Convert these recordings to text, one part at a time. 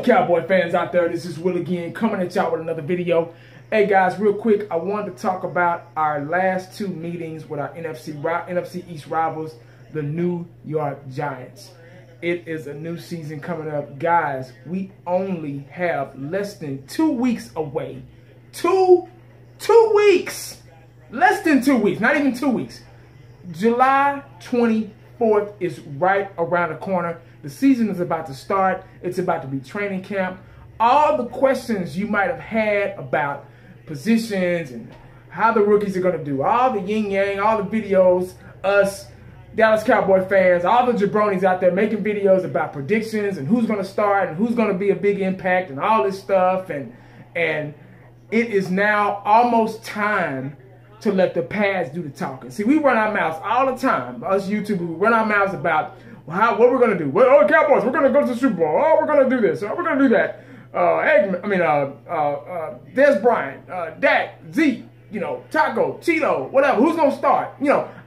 up, Cowboy fans out there? This is Will again, coming at y'all with another video. Hey guys, real quick, I wanted to talk about our last two meetings with our NFC East rivals, the New York Giants. It is a new season coming up. Guys, we only have less than 2 weeks away. Two weeks! Less than 2 weeks, not even 2 weeks. July 24th is right around the corner. The season is about to start. It's about to be training camp. All the questions you might have had about positions and how the rookies are going to do, all the yin-yang, all the videos, us, Dallas Cowboy fans, all the jabronis out there making videos about predictions and who's going to start and who's going to be a big impact and all this stuff. And it is now almost time to let the pads do the talking. See, we run our mouths all the time. Us YouTubers, we run our mouths about what we're going to do. Well, oh, Cowboys, we're going to go to the Super Bowl. Oh, we're going to do this. Oh, we're going to do that. Des Bryant, Dak, Zeke, Taco, Cheeto, whatever. Who's going to start?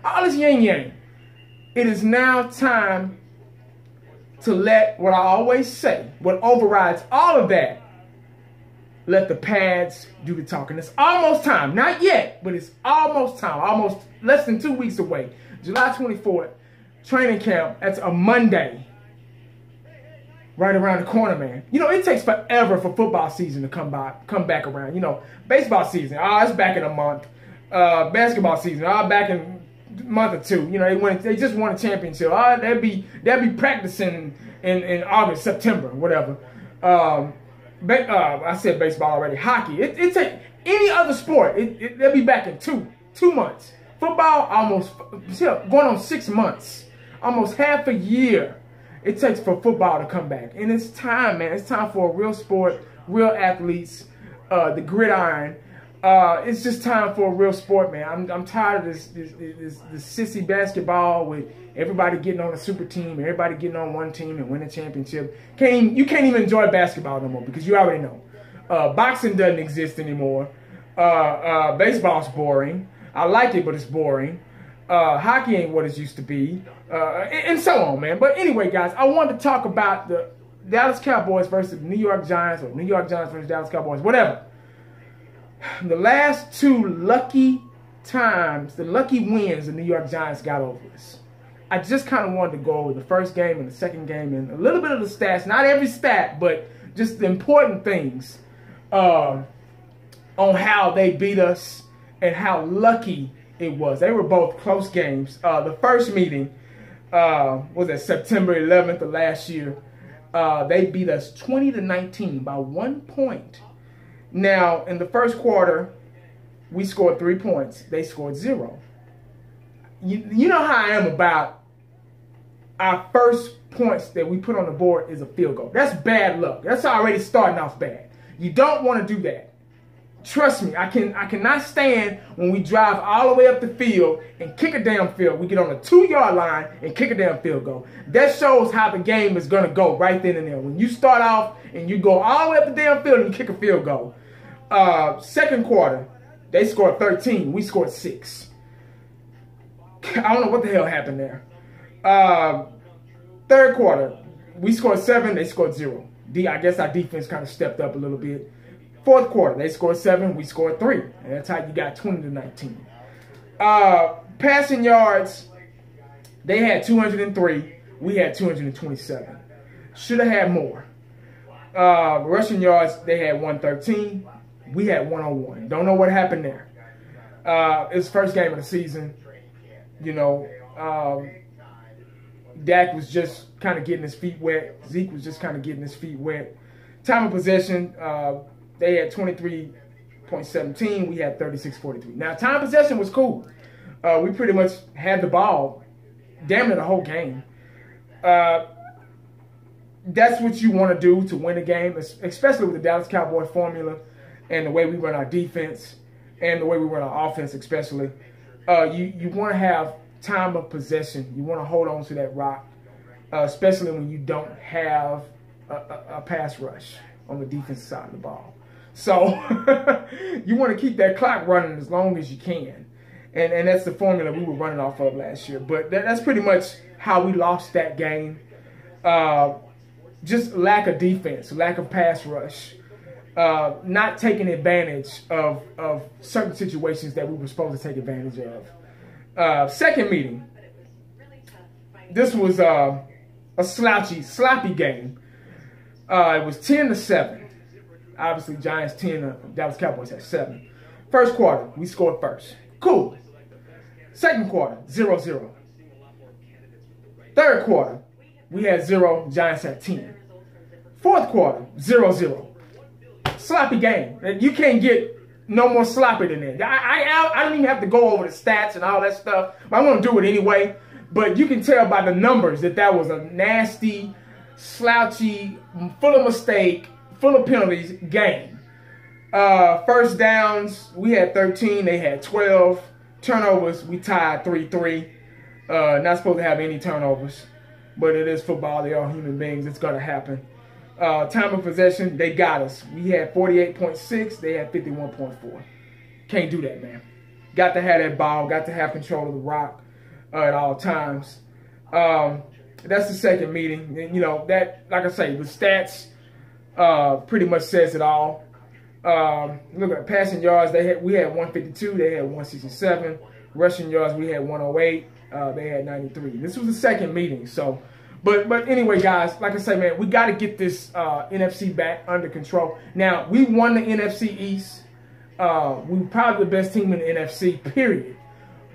All this yin-yang. It is now time to let what I always say, what overrides all of that, let the pads do the talking. It's almost time. Not yet, but it's almost time. Almost less than 2 weeks away. July 24th, training camp. That's a Monday. Right around the corner, man. It takes forever for football season to come back around. Baseball season, it's back in a month. Basketball season, back in a month or two. They just won a championship. They'll be practicing in August, September, whatever. I said baseball already. Hockey. It take any other sport. They'll be back in two months. Football almost going on 6 months. Almost half a year it takes for football to come back. And it's time, man. It's time for a real sport, real athletes, the gridiron. It's just time for a real sport, man. I'm tired of this sissy basketball with everybody getting on a super team, everybody getting on one team and winning a championship. You can't even enjoy basketball no more because you already know. Boxing doesn't exist anymore. Baseball's boring. I like it, but it's boring. Hockey ain't what it used to be. And so on, man. But anyway, guys, I wanted to talk about the Dallas Cowboys versus the New York Giants, or New York Giants versus Dallas Cowboys, whatever. The last two lucky times, the lucky wins the New York Giants got over us. I just kind of wanted to go over the first game and the second game and a little bit of the stats. Not every stat, but just the important things on how they beat us and how lucky it was. They were both close games. The first meeting was at September 11th of last year. They beat us 20-19 by 1 point. Now, in the first quarter, we scored 3 points. They scored 0. You know how I am about our first points that we put on the board is a field goal. That's bad luck. That's already starting off bad. You don't want to do that. Trust me, I cannot stand when we drive all the way up the field and kick a damn field. We get on the 2-yard line and kick a damn field goal. That shows how the game is going to go right then and there. When you start off and you go all the way up the damn field and you kick a field goal. Second quarter, they scored 13. We scored 6. I don't know what the hell happened there. Third quarter, we scored 7. They scored 0. I guess our defense kind of stepped up a little bit. Fourth quarter, they scored 7, we scored 3. And that's how you got 20-19. Passing yards, they had 203. We had 227. Should have had more. Rushing yards, they had 113. We had 101. Don't know what happened there. It's the first game of the season. Dak was just kind of getting his feet wet. Zeke was just kind of getting his feet wet. Time of possession, they had 23.17. We had 36.43. Now, time of possession was cool. We pretty much had the ball damn near the whole game. That's what you want to do to win a game, especially with the Dallas Cowboy formula and the way we run our defense and the way we run our offense especially. You want to have time of possession. You want to hold on to that rock, especially when you don't have a pass rush on the defensive side of the ball. So you want to keep that clock running as long as you can. And that's the formula we were running off of last year. But that's pretty much how we lost that game. just lack of defense, lack of pass rush, not taking advantage of certain situations that we were supposed to take advantage of. Second meeting, this was a sloppy game. It was 10-7. Obviously, Giants 10, Dallas Cowboys had 7. First quarter, we scored first. Cool. Second quarter, 0-0. Third quarter, we had 0, Giants had 10. Fourth quarter, 0-0. Sloppy game. You can't get no more sloppy than that. I don't even have to go over the stats and all that stuff. But I'm going to do it anyway. But you can tell by the numbers that was a nasty, slouchy, full of mistake, full of penalties game. First downs, we had 13. They had 12. Turnovers, we tied 3-3. Not supposed to have any turnovers. But it is football. They are human beings. It's going to happen. Time of possession, they got us. We had 48.6. They had 51.4. Can't do that, man. Got to have that ball. Got to have control of the rock at all times. That's the second meeting. And, you know, that, like I say, the stats pretty much says it all. Look at passing yards. We had 152. They had 167. Rushing yards, we had 108. They had 93. This was the second meeting, so... But anyway, guys, like I say, man, we got to get this NFC back under control. Now, we won the NFC East. We were probably the best team in the NFC, period.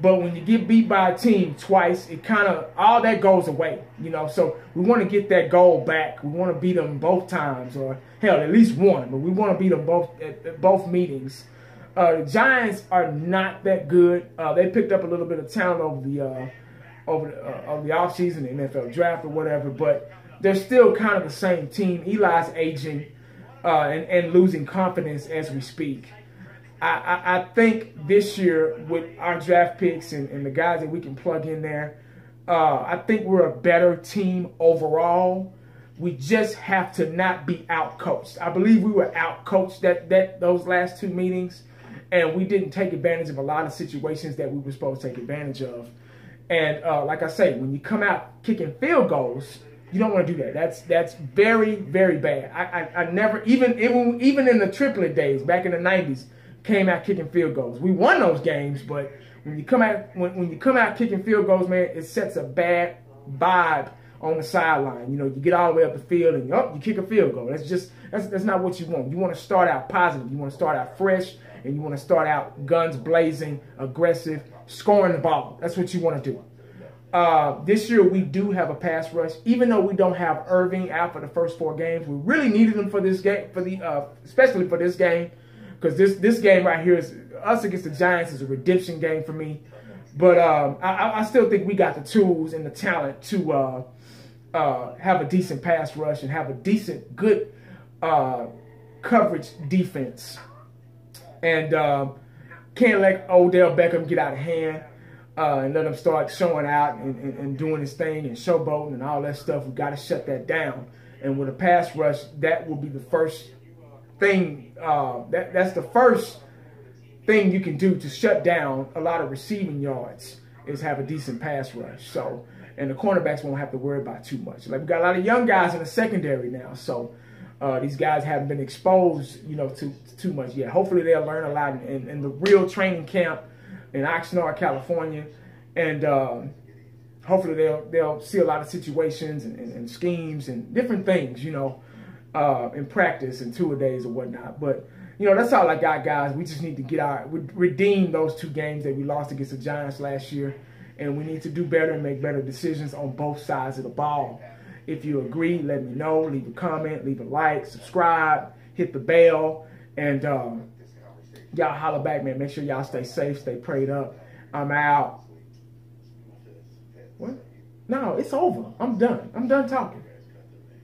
But when you get beat by a team twice, it kind of, all that goes away, you know. So we want to get that goal back. We want to beat them both times, or hell, at least one. But we want to beat them both at both meetings. The Giants are not that good. They picked up a little bit of talent over the offseason, the NFL draft or whatever, but they're still kind of the same team. Eli's aging and losing confidence as we speak. I think this year with our draft picks and the guys that we can plug in there, I think we're a better team overall. We just have to not be out-coached. I believe we were out-coached those last two meetings, and we didn't take advantage of a lot of situations that we were supposed to take advantage of. And like I say, when you come out kicking field goals, you don't want to do that. That's very, very bad. I never, even in the triplet days back in the 90s, came out kicking field goals. We won those games, but when you come out kicking field goals, man, it sets a bad vibe on the sideline. You know, you get all the way up the field and you kick a field goal. That's not what you want. You want to start out positive. You want to start out fresh, and you want to start out guns blazing, aggressive, scoring the ball. That's what you want to do. This year we do have a pass rush, even though we don't have Irving out for the first 4 games. We really needed him for this game, especially for this game, because this game right here is us against the Giants is a redemption game for me. But I still think we got the tools and the talent to have a decent pass rush and have a decent, good coverage defense. And can't let Odell Beckham get out of hand and let him start showing out and doing his thing and showboating and all that stuff. We got to shut that down. And with a pass rush, that will be the first thing. That's the first thing you can do to shut down a lot of receiving yards, is have a decent pass rush. So, and the cornerbacks won't have to worry about too much. Like, we got a lot of young guys in the secondary now, so these guys haven't been exposed, you know, to too much yet. Hopefully they'll learn a lot in the real training camp in Oxnard, California, and hopefully they'll see a lot of situations and schemes and different things, you know, in practice and two-a-days or whatnot. But you know, that's all I got, guys. We just need to redeem those 2 games that we lost against the Giants last year, and we need to do better and make better decisions on both sides of the ball. If you agree, let me know. Leave a comment, leave a like, subscribe, hit the bell, and y'all holler back, man. Make sure y'all stay safe, stay prayed up. I'm out. What? No, it's over. I'm done. I'm done talking.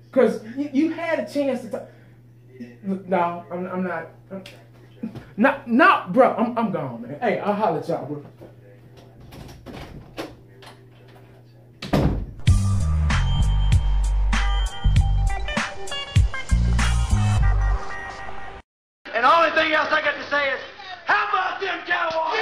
Because you had a chance to talk. No, I'm not. No, bro. I'm gone, man. Hey, I'll holler at y'all, bro. And the only thing else I got to say is, how about them Cowboys?